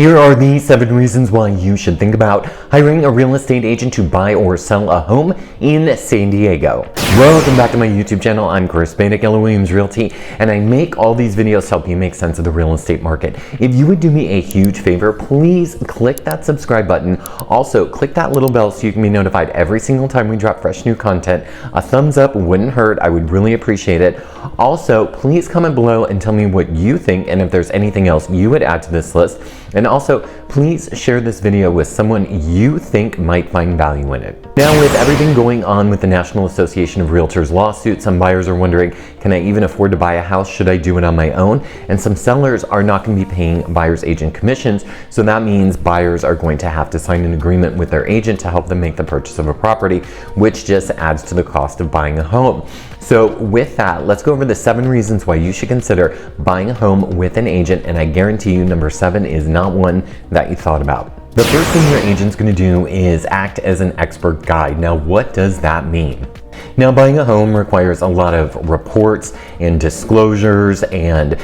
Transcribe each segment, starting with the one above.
Here are the 7 reasons why you should think about hiring a real estate agent to buy or sell a home in San Diego. Welcome back to my YouTube channel. I'm Spade at Keller Williams Realty, and I make all these videos to help you make sense of the real estate market. If you would do me a huge favor, please click that subscribe button. Also, click that little bell so you can be notified every single time we drop fresh new content. A thumbs up wouldn't hurt. I would really appreciate it. Also, please comment below and tell me what you think and if there's anything else you would add to this list. And also, please share this video with someone you think might find value in it. Now, with everything going on with the National Association of Realtors lawsuit, some buyers are wondering, can I even afford to buy a house? Should I do it on my own? And some sellers are not going to be paying buyer's agent commissions. So that means buyers are going to have to sign an agreement with their agent to help them make the purchase of a property, which just adds to the cost of buying a home. So with that, let's go over the 7 reasons why you should consider buying a home with an agent. And I guarantee you, number 7 is not one that you thought about. The first thing your agent's going to do is act as an expert guide. Now, what does that mean? Now, buying a home requires a lot of reports and disclosures, and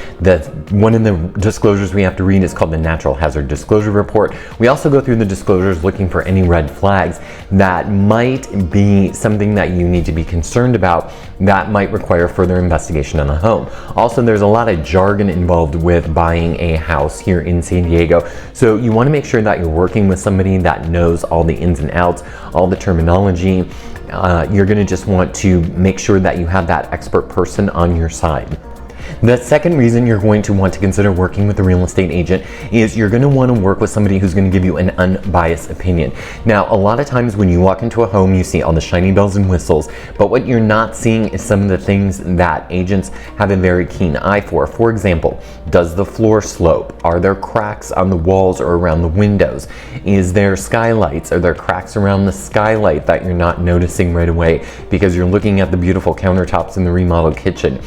one of the disclosures we have to read is called the Natural Hazard Disclosure Report. We also go through the disclosures looking for any red flags that might be something that you need to be concerned about that might require further investigation on the home. Also, there's a lot of jargon involved with buying a house here in San Diego, so you want to make sure that you're working with somebody that knows all the ins and outs, all the terminology. You're going to just want to make sure that you have that expert person on your side. The second reason you're going to want to consider working with a real estate agent is you're going to want to work with somebody who's going to give you an unbiased opinion. Now, a lot of times when you walk into a home, you see all the shiny bells and whistles, but what you're not seeing is some of the things that agents have a very keen eye for. For example, does the floor slope? Are there cracks on the walls or around the windows? Is there skylights? Are there cracks around the skylight that you're not noticing right away because you're looking at the beautiful countertops in the remodeled kitchen?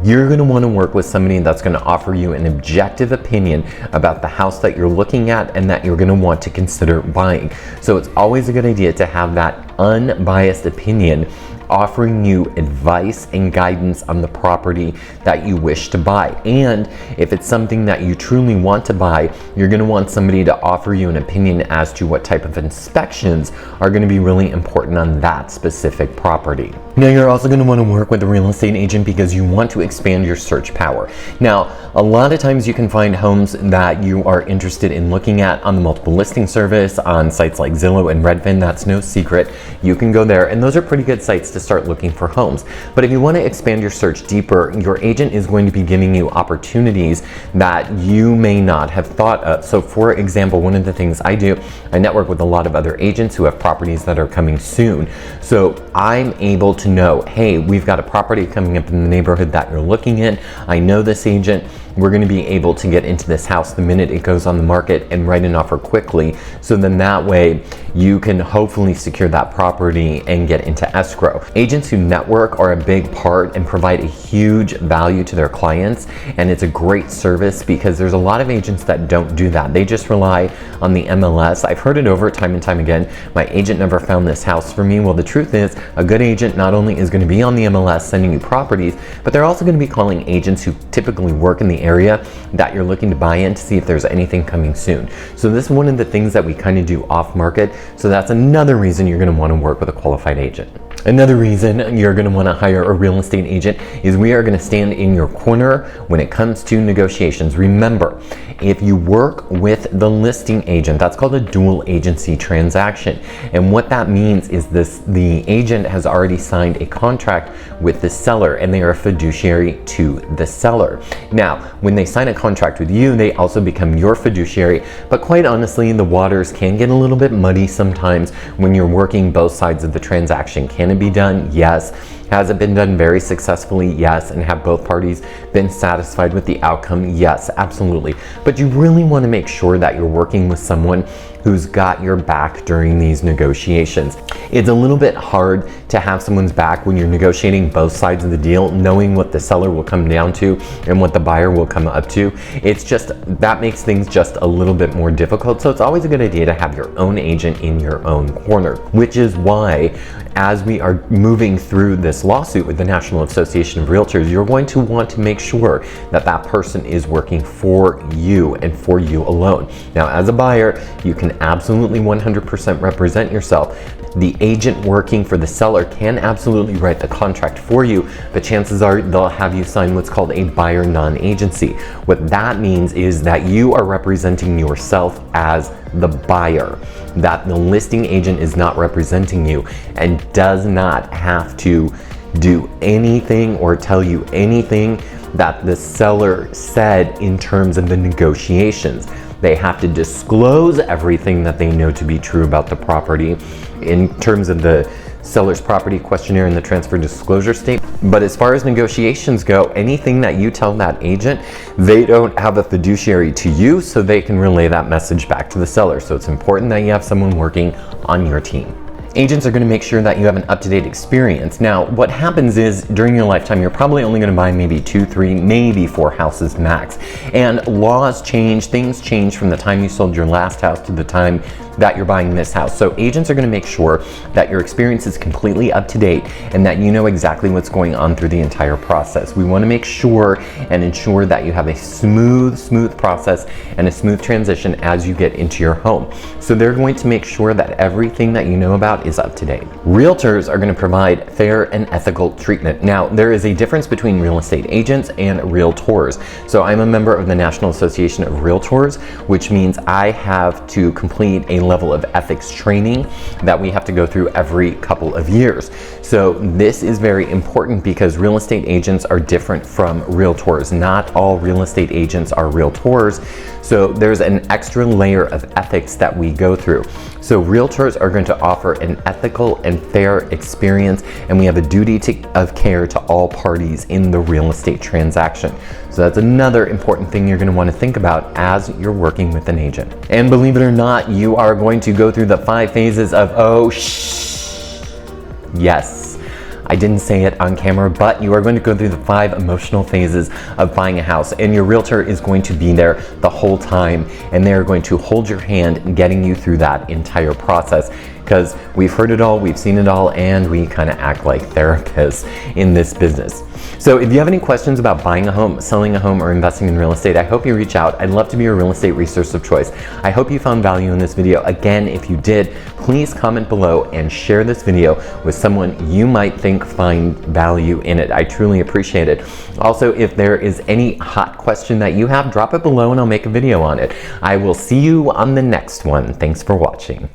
You're going to want to work with somebody that's going to offer you an objective opinion about the house that you're looking at and that you're going to want to consider buying. So it's always a good idea to have that unbiased opinion offering you advice and guidance on the property that you wish to buy. And if it's something that you truly want to buy, you're going to want somebody to offer you an opinion as to what type of inspections are going to be really important on that specific property. Now, you're also going to want to work with a real estate agent because you want to expand your search power. Now, a lot of times you can find homes that you are interested in looking at on the multiple listing service, on sites like Zillow and Redfin. That's no secret. You can go there, and those are pretty good sites to start looking for homes. But if you want to expand your search deeper, your agent is going to be giving you opportunities that you may not have thought of. So for example, one of the things I do, I network with a lot of other agents who have properties that are coming soon. So I'm able to know, hey, we've got a property coming up in the neighborhood that you're looking in. I know this agent. We're going to be able to get into this house the minute it goes on the market and write an offer quickly. So then that way you can hopefully secure that property and get into escrow. Agents who network are a big part and provide a huge value to their clients. And it's a great service because there's a lot of agents that don't do that. They just rely on the MLS. I've heard it over time and time again. My agent never found this house for me. Well, the truth is a good agent not only is going to be on the MLS sending you properties, but they're also going to be calling agents who typically work in the area that you're looking to buy in to see if there's anything coming soon. So this is one of the things that we kind of do off market. So that's another reason you're going to want to work with a qualified agent. Another reason you're going to want to hire a real estate agent is we are going to stand in your corner when it comes to negotiations. Remember, if you work with the listing agent, that's called a dual agency transaction. And what that means is the agent has already signed a contract with the seller and they are a fiduciary to the seller. Now, when they sign a contract with you, they also become your fiduciary. But quite honestly, the waters can get a little bit muddy sometimes when you're working both sides of the transaction. Can it be done? Yes. Has it been done very successfully? Yes. And have both parties been satisfied with the outcome? Yes, absolutely. But you really want to make sure that you're working with someone who's got your back during these negotiations. It's a little bit hard to have someone's back when you're negotiating both sides of the deal, knowing what the seller will come down to and what the buyer will come up to. It's just, that makes things just a little bit more difficult. So it's always a good idea to have your own agent in your own corner, which is why as we are are moving through this lawsuit with the National Association of Realtors, you're going to want to make sure that that person is working for you and for you alone. Now, as a buyer, you can absolutely 100% represent yourself. The agent working for the seller can absolutely write the contract for you, but chances are they'll have you sign what's called a buyer non-agency. What that means is that you are representing yourself as the buyer, that the listing agent is not representing you and does not have to do anything or tell you anything that the seller said in terms of the negotiations. They have to disclose everything that they know to be true about the property in terms of the seller's property questionnaire and the transfer disclosure statement. But as far as negotiations go, anything that you tell that agent, they don't have a fiduciary to you, so they can relay that message back to the seller. So it's important that you have someone working on your team. Agents are going to make sure that you have an up-to-date experience. Now, what happens is during your lifetime, you're probably only going to buy maybe 2, 3, maybe 4 houses max. And laws change, things change from the time you sold your last house to the time that you're buying this house. So agents are going to make sure that your experience is completely up to date and that you know exactly what's going on through the entire process. We want to make sure and ensure that you have a smooth process and a smooth transition as you get into your home. So they're going to make sure that everything that you know about is up to date. Realtors are going to provide fair and ethical treatment. Now, there is a difference between real estate agents and realtors. So I'm a member of the National Association of Realtors, which means I have to complete a level of ethics training that we have to go through every couple of years. So this is very important because real estate agents are different from realtors. Not all real estate agents are realtors. So there's an extra layer of ethics that we go through. So realtors are going to offer an ethical and fair experience, and we have a duty of care to all parties in the real estate transaction. So that's another important thing you're going to want to think about as you're working with an agent. And believe it or not, you are going to go through the 5 phases of, yes, I didn't say it on camera, but you are going to go through the 5 emotional phases of buying a house, and your realtor is going to be there the whole time, and they're going to hold your hand getting you through that entire process. Because we've heard it all, we've seen it all, and we kind of act like therapists in this business. So if you have any questions about buying a home, selling a home, or investing in real estate, I hope you reach out. I'd love to be your real estate resource of choice. I hope you found value in this video. Again, if you did, please comment below and share this video with someone you might think find value in it. I truly appreciate it. Also, if there is any hot question that you have, drop it below and I'll make a video on it. I will see you on the next one. Thanks for watching.